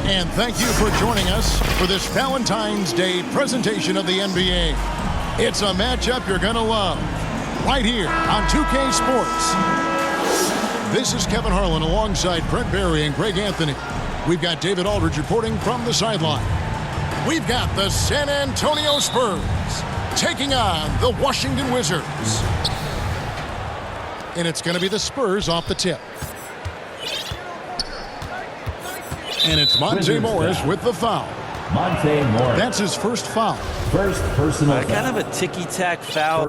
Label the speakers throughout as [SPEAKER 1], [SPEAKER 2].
[SPEAKER 1] And thank you for joining us for this Valentine's Day presentation of the NBA. It's a matchup you're going to love right here on 2K Sports. This is Kevin Harlan alongside Brent Barry and Greg Anthony. We've got David Aldridge reporting from the sideline. We've got the San Antonio Spurs taking on the Washington Wizards. And it's going to be the Spurs off the tip. And it's Monte Morris with the foul.
[SPEAKER 2] Monte Morris.
[SPEAKER 1] That's his first foul.
[SPEAKER 2] First personal foul.
[SPEAKER 3] Kind of a ticky-tack foul.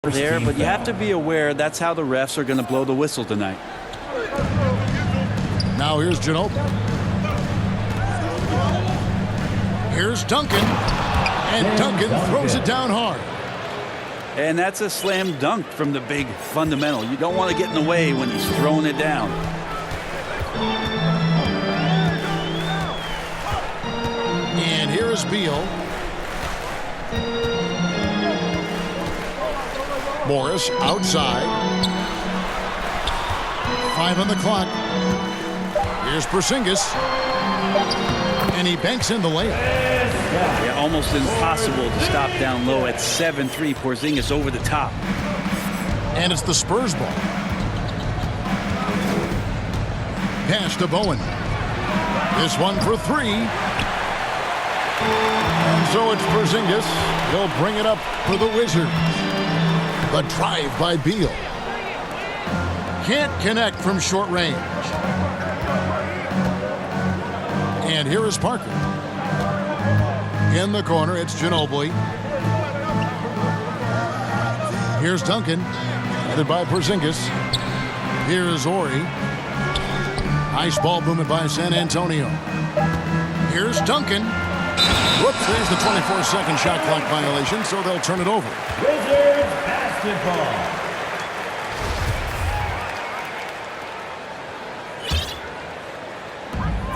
[SPEAKER 3] There, but you have to be aware that's how the refs are going to blow the whistle tonight.
[SPEAKER 1] Now here's Ginobili. Here's Duncan, and Duncan throws it down hard.
[SPEAKER 3] And that's a slam dunk from the big fundamental. You don't want to get in the way when he's throwing it down.
[SPEAKER 1] And here is Beal. Morris outside. 5 on the clock. Here's Porzingis. And he banks in the layup.
[SPEAKER 3] Yeah, almost impossible to stop down low at 7-3. Porzingis over the top.
[SPEAKER 1] And it's the Spurs ball. Pass to Bowen. This one for 3. And so it's Porzingis. He'll bring it up for the Wizards. The drive by Beal. Can't connect from short range. And here is Parker. In the corner, it's Ginobili. Here's Duncan, headed by Porzingis. Here's Ori. Nice ball movement by San Antonio. Here's Duncan. Whoops, there's the 24-second shot clock violation, so they'll turn it over.
[SPEAKER 2] Wizards basketball.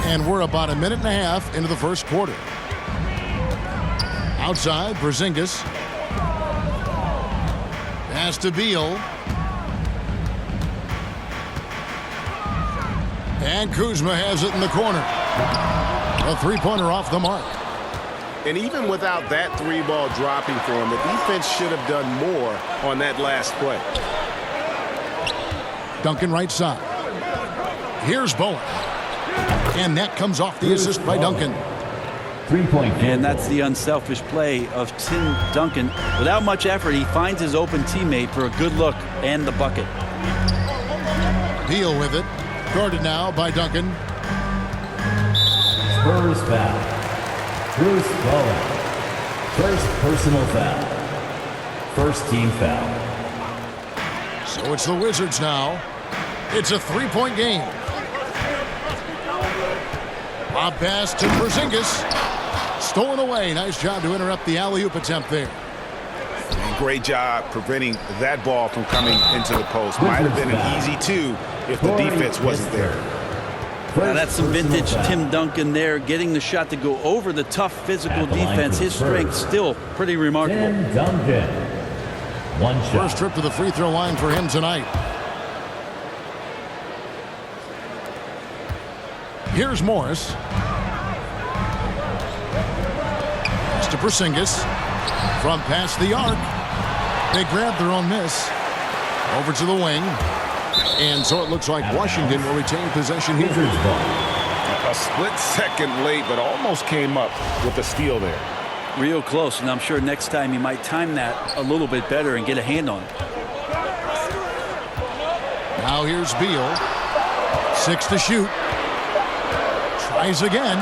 [SPEAKER 1] And we're about a minute and a half into the first quarter. Outside, Porzingis. Pass to Beal. And Kuzma has it in the corner. A three-pointer off the mark.
[SPEAKER 4] And even without that 3-ball dropping for him, the defense should have done more on that last play.
[SPEAKER 1] Duncan right side. Here's Bowen. And that comes off the assist by Duncan.
[SPEAKER 2] 3-point.
[SPEAKER 3] And that's the unselfish play of Tim Duncan. Without much effort, he finds his open teammate for a good look and the bucket.
[SPEAKER 1] Beal with it. Guarded now by Duncan.
[SPEAKER 2] Spurs foul. Bruce Bowen. First personal foul. First team foul.
[SPEAKER 1] So it's the Wizards now. It's a 3-point game. Lob pass to Porzingis. Stolen away. Nice job to interrupt the alley-oop attempt there.
[SPEAKER 4] And great job preventing that ball from coming into the post. Might have been an easy 2 if the defense wasn't there.
[SPEAKER 3] Now that's some vintage Tim Duncan there, getting the shot to go over the tough physical defense. His strength still pretty remarkable.
[SPEAKER 2] Tim Duncan. One shot.
[SPEAKER 1] First trip to the free throw line for him tonight. Here's Morris. Pass to Porzingis. From past the arc. They grab their own miss. Over to the wing. And so it looks like Washington will retain possession here.
[SPEAKER 4] A split second late, but almost came up with a steal there.
[SPEAKER 3] Real close, and I'm sure next time he might time that a little bit better and get a hand on it.
[SPEAKER 1] Now here's Beal. 6 to shoot. Tries again.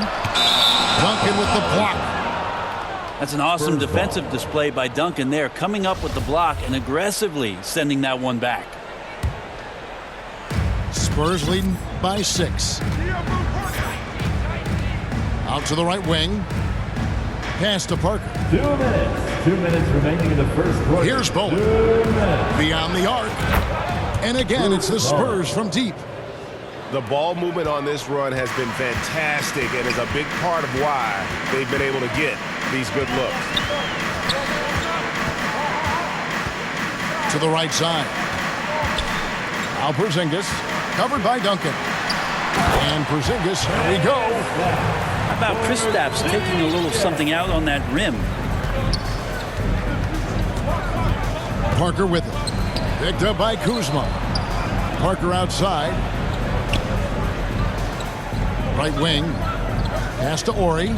[SPEAKER 1] Duncan with the block.
[SPEAKER 3] That's an awesome defensive display by Duncan there, coming up with the block and aggressively sending that one back.
[SPEAKER 1] Spurs leading by 6. Out to the right wing. Pass to Parker.
[SPEAKER 2] 2 minutes. 2 minutes remaining in the first quarter.
[SPEAKER 1] Here's Bowen.
[SPEAKER 2] 2 minutes.
[SPEAKER 1] Beyond the arc. And again, it's the Spurs from deep.
[SPEAKER 4] The ball movement on this run has been fantastic and is a big part of why they've been able to get these good looks.
[SPEAKER 1] To the right side. Now Porzingis, covered by Duncan. And Porzingis, here we go.
[SPEAKER 3] How about Kristaps taking a little something out on that rim?
[SPEAKER 1] Parker with it. Picked up by Kuzma. Parker outside. Right wing. Pass to Ori.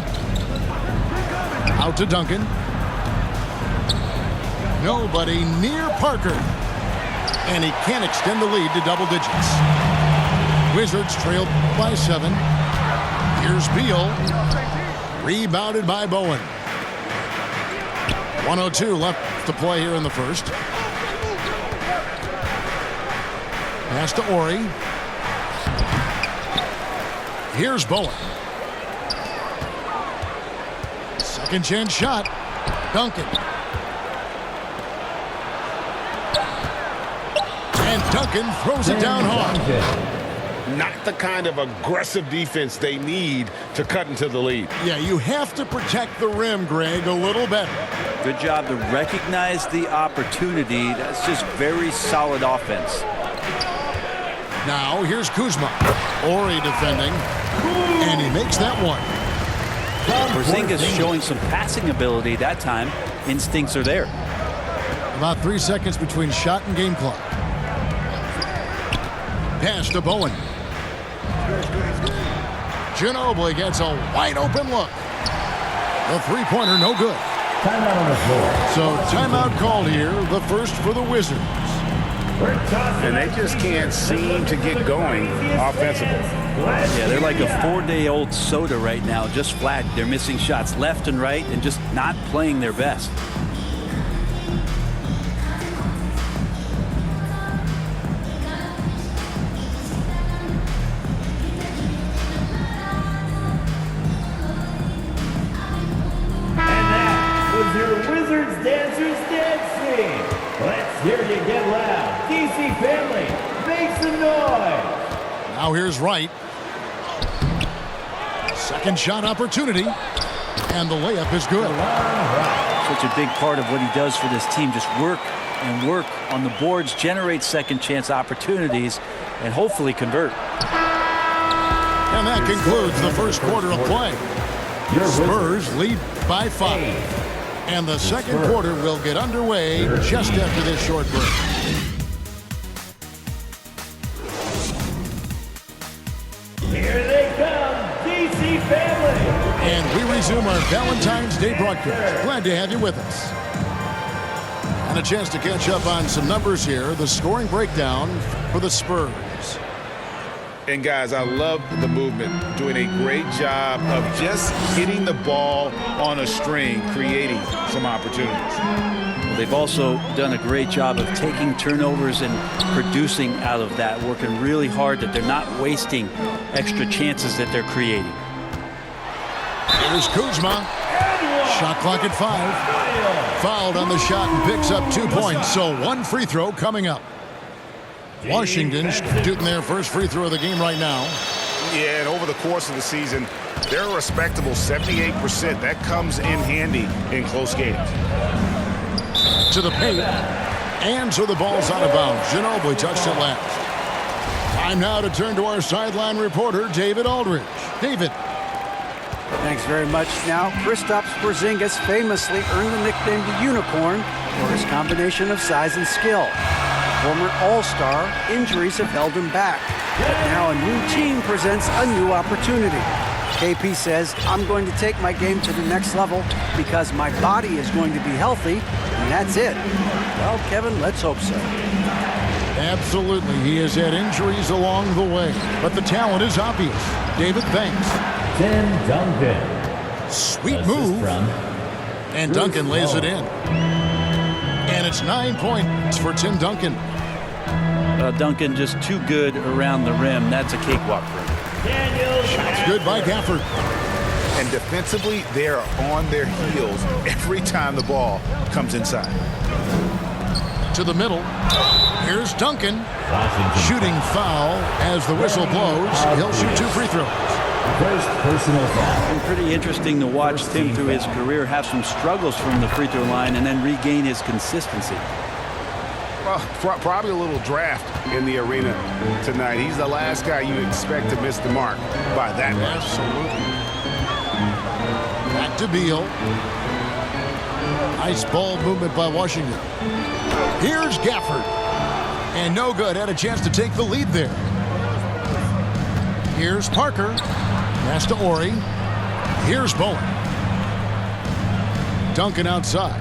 [SPEAKER 1] Out to Duncan. Nobody near Parker. And he can't extend the lead to double digits. Wizards trailed by 7. Here's Beal. Rebounded by Bowen. 1:02 left to play here in the first. Pass to Ori. Here's Bowen. Second chance shot. Duncan. And Duncan throws it down hard.
[SPEAKER 4] Not the kind of aggressive defense they need to cut into the lead.
[SPEAKER 1] Yeah, you have to protect the rim, Greg, a little better.
[SPEAKER 3] Good job to recognize the opportunity. That's just very solid offense.
[SPEAKER 1] Now here's Kuzma. Ori defending. And he makes that one.
[SPEAKER 3] Porzingis showing some passing ability that time. Instincts are there.
[SPEAKER 1] About 3 seconds between shot and game clock. Pass to Bowen. Ginobili gets a wide open look. The three-pointer no good.
[SPEAKER 2] Timeout on the floor.
[SPEAKER 1] So timeout called here, the first for the Wizards.
[SPEAKER 4] And they just can't seem to get going offensively.
[SPEAKER 3] Yeah, they're like a 4-day-old soda right now, just flat. They're missing shots left and right and just not playing their best.
[SPEAKER 2] Your Wizards Dancers dancing. Let's hear you get loud. DC family, make some noise.
[SPEAKER 1] Now here's Wright. Second shot opportunity. And the layup is good.
[SPEAKER 3] Such a big part of what he does for this team. Just work and work on the boards, generate second chance opportunities, and hopefully convert.
[SPEAKER 1] And that concludes the first quarter of play. Spurs lead by 5. And the second quarter will get underway just after this short break.
[SPEAKER 2] Here they come, DC family.
[SPEAKER 1] And we resume our Valentine's Day broadcast. Glad to have you with us. And a chance to catch up on some numbers here. The scoring breakdown for the Spurs.
[SPEAKER 4] And guys, I love the movement, doing a great job of just getting the ball on a string, creating some opportunities.
[SPEAKER 3] Well, they've also done a great job of taking turnovers and producing out of that, working really hard that they're not wasting extra chances that they're creating.
[SPEAKER 1] Here's Kuzma. Shot clock at 5. Fouled on the shot and picks up 2 points. So one free throw coming up. Washington shooting their first free throw of the game right now.
[SPEAKER 4] Yeah, and over the course of the season, they're a respectable 78%. That comes in handy in close games.
[SPEAKER 1] To the paint. And so the ball's out of bounds. Ginobili touched it last. Time now to turn to our sideline reporter, David Aldridge. David.
[SPEAKER 5] Thanks very much. Now, Kristaps Porzingis famously earned the nickname the Unicorn for his combination of size and skill. Former All-Star, injuries have held him back. But now a new team presents a new opportunity. KP says, I'm going to take my game to the next level because my body is going to be healthy, and that's it. Well, Kevin, let's hope so.
[SPEAKER 1] Absolutely. He has had injuries along the way, but the talent is obvious. David, thanks.
[SPEAKER 2] Tim Duncan.
[SPEAKER 1] Sweet
[SPEAKER 2] Assist
[SPEAKER 1] move.
[SPEAKER 2] from
[SPEAKER 1] And Duncan lays it in. And it's 9 points for Tim Duncan.
[SPEAKER 3] Duncan just too good around the rim. That's a cakewalk for him.
[SPEAKER 1] Shots good by Gafford.
[SPEAKER 4] And defensively, they are on their heels every time the ball comes inside.
[SPEAKER 1] To the middle. Here's Duncan.
[SPEAKER 2] Washington.
[SPEAKER 1] Shooting foul as the whistle blows. He'll shoot 2 free throws.
[SPEAKER 2] First personal foul.
[SPEAKER 3] And pretty interesting to watch Tim through his career have some struggles from the free throw line and then regain his consistency.
[SPEAKER 6] Well, probably a little draft in the arena tonight. He's the last guy you expect to miss the mark by that much.
[SPEAKER 1] Absolutely. Back to Beal. Nice ball movement by Washington. Here's Gafford. And no good. Had a chance to take the lead there. Here's Parker. Pass to Ori. Here's Bowen. Duncan outside.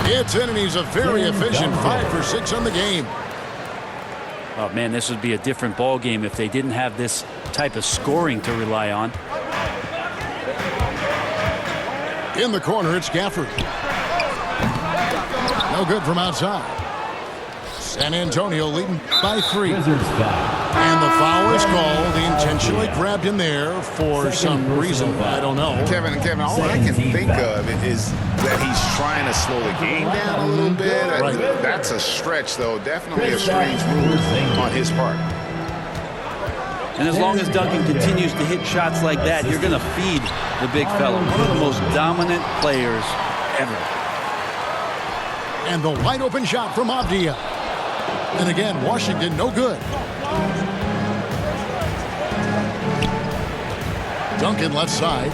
[SPEAKER 1] It's in, and he's a very efficient 5 for 6 on the game.
[SPEAKER 3] Oh, man, this would be a different ball game if they didn't have this type of scoring to rely on.
[SPEAKER 1] In the corner, it's Gafford. No good from outside. San Antonio leading by 3.
[SPEAKER 2] Wizards foul.
[SPEAKER 1] And the foul is called. He intentionally grabbed him there for some reason. I don't know.
[SPEAKER 6] Kevin, all I can think of is that he's trying to slow the game down a little bit.
[SPEAKER 1] Right.
[SPEAKER 6] That's a stretch, though. Definitely a strange move on his part.
[SPEAKER 3] And as long as Duncan continues to hit shots like that, you're going to feed the big fella. One of the most dominant players ever.
[SPEAKER 1] And the wide open shot from Avdia. And again, Washington no good. Duncan left side.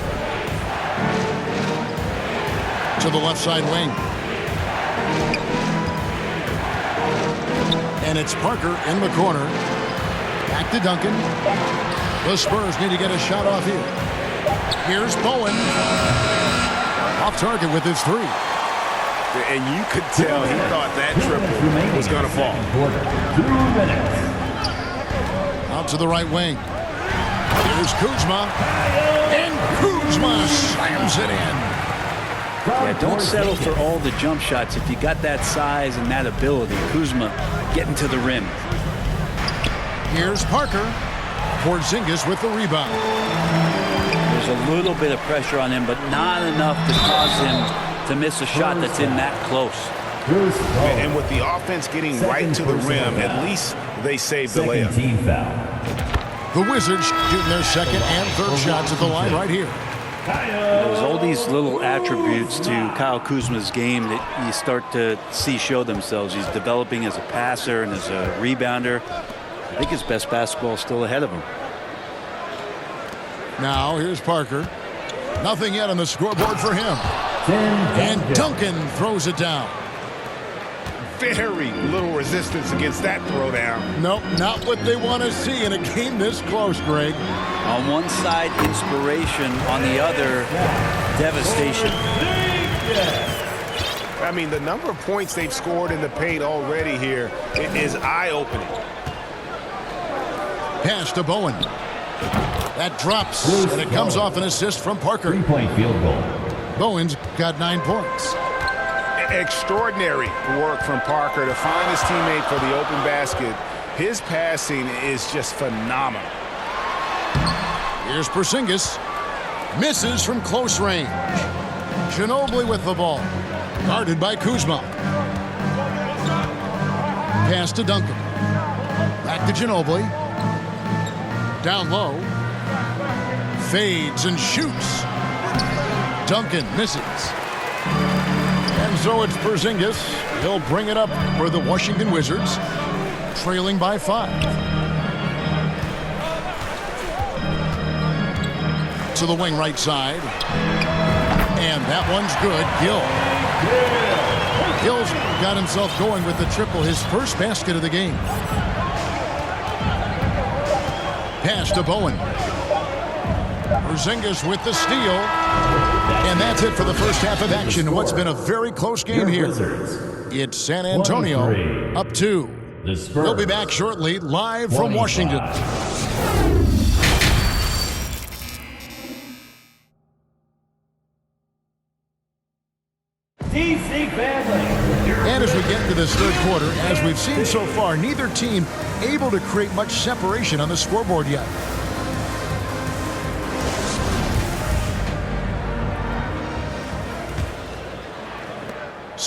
[SPEAKER 1] To the left side wing. And it's Parker in the corner. Back to Duncan. The Spurs need to get a shot off here. Here's Bowen. Off target with his 3.
[SPEAKER 6] And you could tell he thought that triple was going to fall.
[SPEAKER 2] 2 minutes.
[SPEAKER 1] Out to the right wing. Here's Kuzma. And Kuzma slams it in.
[SPEAKER 3] Yeah, don't settle for all the jump shots. If you got that size and that ability, Kuzma getting to the rim.
[SPEAKER 1] Here's Parker. Porzingis with the rebound.
[SPEAKER 3] There's a little bit of pressure on him, but not enough to cause him to miss a shot that's in that close.
[SPEAKER 6] And with the offense getting right to the rim, at least they saved the layup.
[SPEAKER 2] Team foul.
[SPEAKER 1] The Wizards shooting their second and third shots at the line right here.
[SPEAKER 3] There's all these little attributes to Kyle Kuzma's game that you start to see show themselves. He's developing as a passer and as a rebounder. I think his best basketball is still ahead of him.
[SPEAKER 1] Now here's Parker. Nothing yet on the scoreboard for him. And Duncan throws it down.
[SPEAKER 6] Very little resistance against that throwdown.
[SPEAKER 1] Nope, not what they want to see in a game this close, Greg.
[SPEAKER 3] On one side, inspiration. On the other, devastation.
[SPEAKER 6] I mean, the number of points they've scored in the paint already here is eye-opening.
[SPEAKER 1] Pass to Bowen. That drops, and it comes off an assist from Parker.
[SPEAKER 2] 3-point field goal.
[SPEAKER 1] Bowen's got 9 points.
[SPEAKER 6] Extraordinary work from Parker to find his teammate for the open basket. His passing is just phenomenal.
[SPEAKER 1] Here's Porzingis. Misses from close range. Ginobili with the ball. Guarded by Kuzma. Pass to Duncan. Back to Ginobili. Down low. Fades and shoots. Duncan misses. And so it's Porzingis. He'll bring it up for the Washington Wizards, trailing by 5. To the wing right side. And that one's good. Gill's got himself going with the triple, his first basket of the game. Pass to Bowen. Porzingis with the steal. And that's it for the first half of action in what's been a very close game here. It's San Antonio up 2. We'll be back shortly, live from Washington.
[SPEAKER 2] DC family.
[SPEAKER 1] And as we get to this third quarter, as we've seen so far, neither team able to create much separation on the scoreboard yet.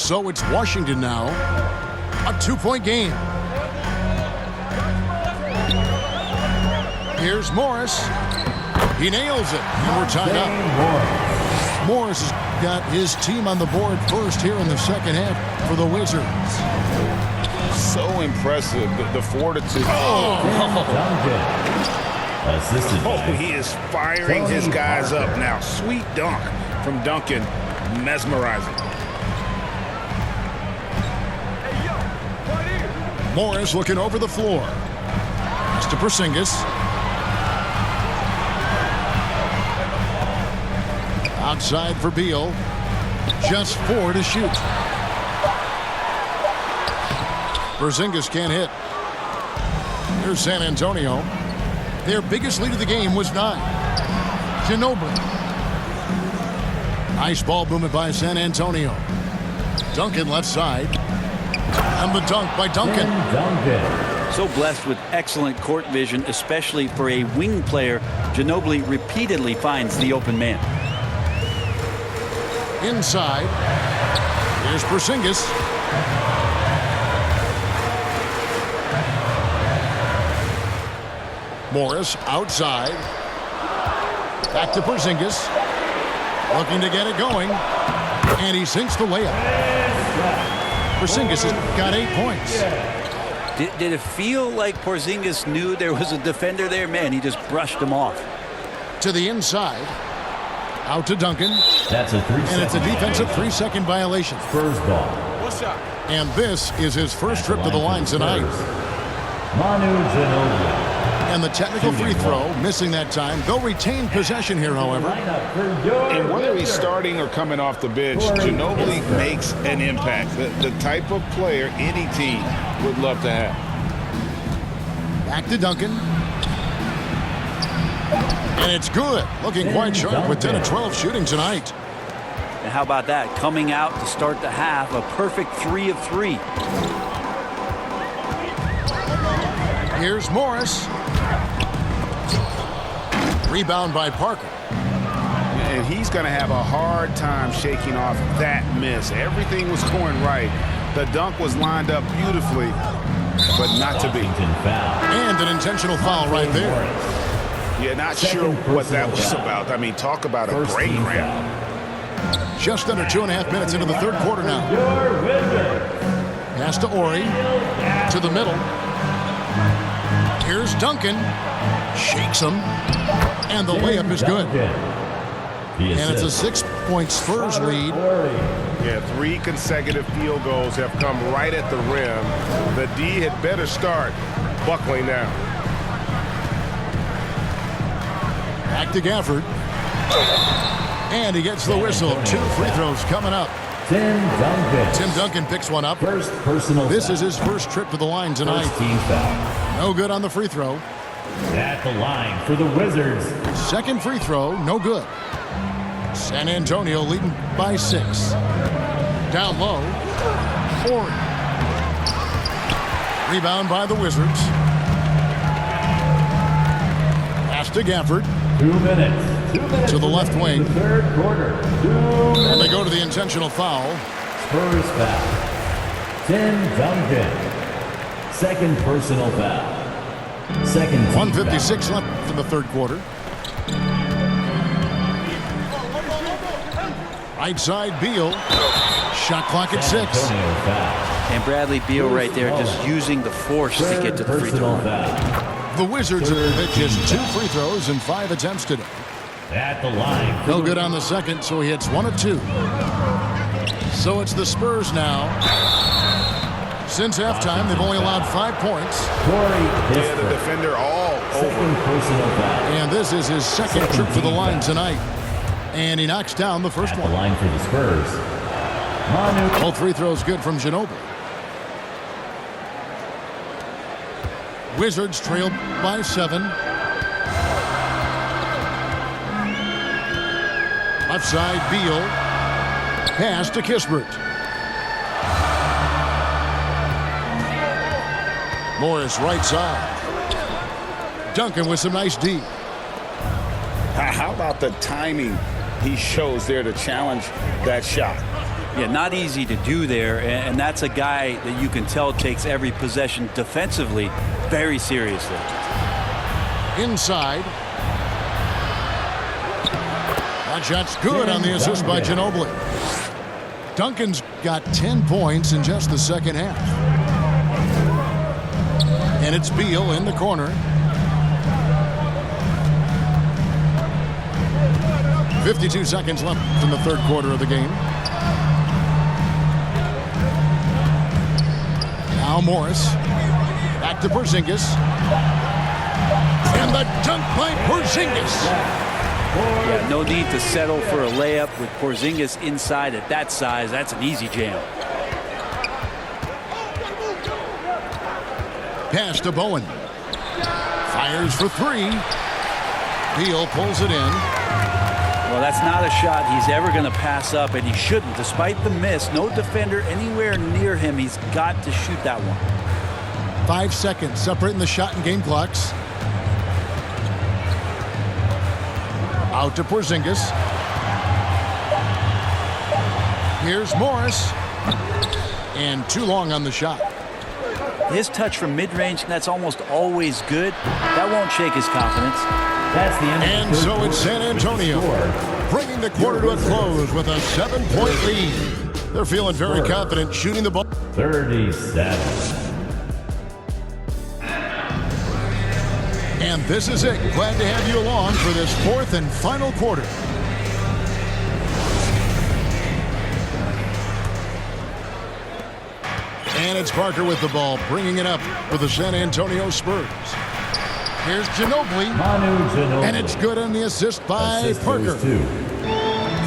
[SPEAKER 1] So it's Washington now. A 2-point game. Here's Morris. He nails it. And we're tied up. Morris has got his team on the board first here in the second half for the Wizards.
[SPEAKER 4] So impressive, the fortitude. He is firing his guys up now. Sweet dunk from Duncan. Mesmerizing.
[SPEAKER 1] Morris looking over the floor. Pass to Porzingis. Outside for Beal. Just 4 to shoot. Porzingis can't hit. Here's San Antonio. Their biggest lead of the game was 9. Ginobili. Nice ball movement by San Antonio. Duncan left side. And the dunk by Duncan.
[SPEAKER 3] So blessed with excellent court vision, especially for a wing player. Ginobili repeatedly finds the open man.
[SPEAKER 1] Inside. Here's Porzingis. Morris outside. Back to Porzingis. Looking to get it going. And he sinks the layup. Porzingis has got 8 points.
[SPEAKER 3] Did it feel like Porzingis knew there was a defender there? Man, he just brushed him off.
[SPEAKER 1] To the inside. Out to Duncan.
[SPEAKER 2] That's a 3-second.
[SPEAKER 1] And it's a defensive 3-second violation.
[SPEAKER 2] Spurs ball.
[SPEAKER 1] And this is his first trip to the line tonight.
[SPEAKER 2] Manu Ginobili.
[SPEAKER 1] And the technical free throw, missing that time. They'll retain possession here, however.
[SPEAKER 4] And whether he's starting or coming off the bench, Ginobili makes an impact. The type of player any team would love to have.
[SPEAKER 1] Back to Duncan. And it's good. Looking quite sharp with 10 of 12 shooting tonight.
[SPEAKER 3] And how about that? Coming out to start the half, a perfect 3 of 3.
[SPEAKER 1] Here's Morris. Rebound by Parker.
[SPEAKER 6] And he's going to have a hard time shaking off that miss. Everything was going right. The dunk was lined up beautifully, but not to be.
[SPEAKER 1] And an intentional foul right there.
[SPEAKER 6] Yeah, not sure what that was about. I mean, talk about a break round.
[SPEAKER 1] Just under 2.5 minutes into the third quarter now. Pass to Ori. To the middle. Here's Duncan. Shakes him. And the layup is good. And it's a 6-point Spurs lead.
[SPEAKER 6] Yeah, 3 consecutive field goals have come right at the rim. The D had better start buckling now.
[SPEAKER 1] Back to Gafford. And he gets the whistle. 2 free throws coming up. Tim Duncan picks one up.
[SPEAKER 2] First personal
[SPEAKER 1] This
[SPEAKER 2] foul.
[SPEAKER 1] is his first trip to the line tonight.
[SPEAKER 2] First team foul.
[SPEAKER 1] No good on the free throw.
[SPEAKER 2] At the line for the Wizards.
[SPEAKER 1] Second free throw, no good. San Antonio leading by 6. Down low. Ori. Rebound by the Wizards. Pass to Gafford.
[SPEAKER 2] 2 minutes. 2 minutes
[SPEAKER 1] To the left wing.
[SPEAKER 2] The third quarter. 2 minutes.
[SPEAKER 1] And they go to the intentional foul.
[SPEAKER 2] Spurs foul. Tim Duncan. Second personal foul. Second team
[SPEAKER 1] 1:56 left in the third quarter. Right side, Beal. Shot clock at 6.
[SPEAKER 2] Antonio foul.
[SPEAKER 3] And Bradley Beal right there just using the force to get to the free throw
[SPEAKER 2] Personal
[SPEAKER 3] line.
[SPEAKER 2] foul.
[SPEAKER 1] The Wizards have hit just 2 free throws in 5 attempts today.
[SPEAKER 2] At the line.
[SPEAKER 1] No good on the second, so he hits 1 of 2. So it's the Spurs now. Since halftime, they've only allowed 5 points.
[SPEAKER 6] Yeah, the defender all over.
[SPEAKER 2] Second personal foul.
[SPEAKER 1] And this is his second trip to the line tonight. And he knocks down the first
[SPEAKER 2] At the
[SPEAKER 1] one.
[SPEAKER 2] line for the Spurs. Manu.
[SPEAKER 1] Both free throws good from Ginobili. Wizards trail by 7. Left side, Beal. Pass to Kispert. Morris right side. Duncan with some nice D.
[SPEAKER 4] How about the timing he shows there to challenge that shot?
[SPEAKER 3] Yeah, not easy to do there, and that's a guy that you can tell takes every possession defensively very seriously.
[SPEAKER 1] Inside. That shot's good on the assist by Ginobili. Duncan's got 10 points in just the second half. And it's Beal in the corner. 52 seconds left in the third quarter of the game. Now Morris. Back to Porzingis. And the dunk by Porzingis.
[SPEAKER 3] Yeah, no need to settle for a layup with Porzingis inside at that size. That's an easy jam.
[SPEAKER 1] Pass to Bowen. Fires for three. Beal pulls it in.
[SPEAKER 3] Well, that's not a shot he's ever going to pass up, and he shouldn't. Despite the miss, no defender anywhere near him. He's got to shoot that one.
[SPEAKER 1] 5 seconds separating the shot and game clocks. Out to Porzingis. Here's Morris. And too long on the shot.
[SPEAKER 3] His touch from mid-range, that's almost always good. That won't shake his confidence.
[SPEAKER 2] That's the end of
[SPEAKER 1] And
[SPEAKER 2] the third
[SPEAKER 1] so
[SPEAKER 2] quarter.
[SPEAKER 1] it's San Antonio bringing the quarter to a close with a 7-point lead. They're feeling very confident shooting the ball.
[SPEAKER 2] 37.
[SPEAKER 1] And this is it. Glad to have you along for this fourth and final quarter. And it's Parker with the ball, bringing it up for the San Antonio Spurs. Here's Ginobili.
[SPEAKER 2] Manu Ginobili.
[SPEAKER 1] And it's good on the assist by
[SPEAKER 2] Assist
[SPEAKER 1] Parker.
[SPEAKER 2] goes to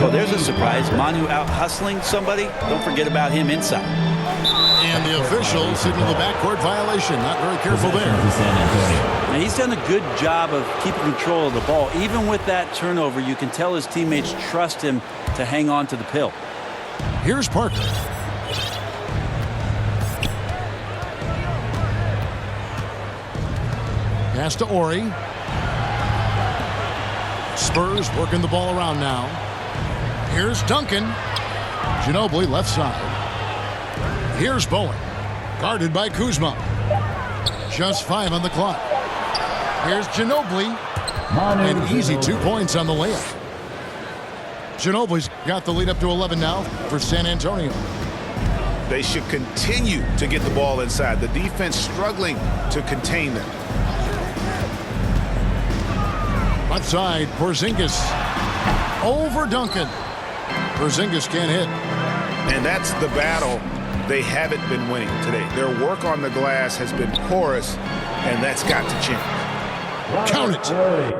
[SPEAKER 3] Oh, there's a surprise. Manu out hustling somebody. Don't forget about him inside.
[SPEAKER 1] And the official signal the backcourt violation. Not very careful
[SPEAKER 2] possession
[SPEAKER 1] there.
[SPEAKER 2] to San Antonio.
[SPEAKER 3] And he's done a good job of keeping control of the ball. Even with that turnover, you can tell his teammates trust him to hang on to the pill.
[SPEAKER 1] Here's Parker. Pass to Ori. Spurs working the ball around now. Here's Duncan. Ginobili left side. Here's Bowen. Guarded by Kuzma. Just 5 on the clock. Here's Ginobili.
[SPEAKER 2] Manu
[SPEAKER 1] An easy
[SPEAKER 2] Ginobili.
[SPEAKER 1] 2 points on the layup. Ginobili's got the lead up to 11 now for San Antonio.
[SPEAKER 6] They should continue to get the ball inside. The defense struggling to contain them.
[SPEAKER 1] Left side, Porzingis. Over Duncan. Porzingis can't hit.
[SPEAKER 6] And that's the battle they haven't been winning today. Their work on the glass has been porous, and that's got to change.
[SPEAKER 1] Count it.
[SPEAKER 2] Curry.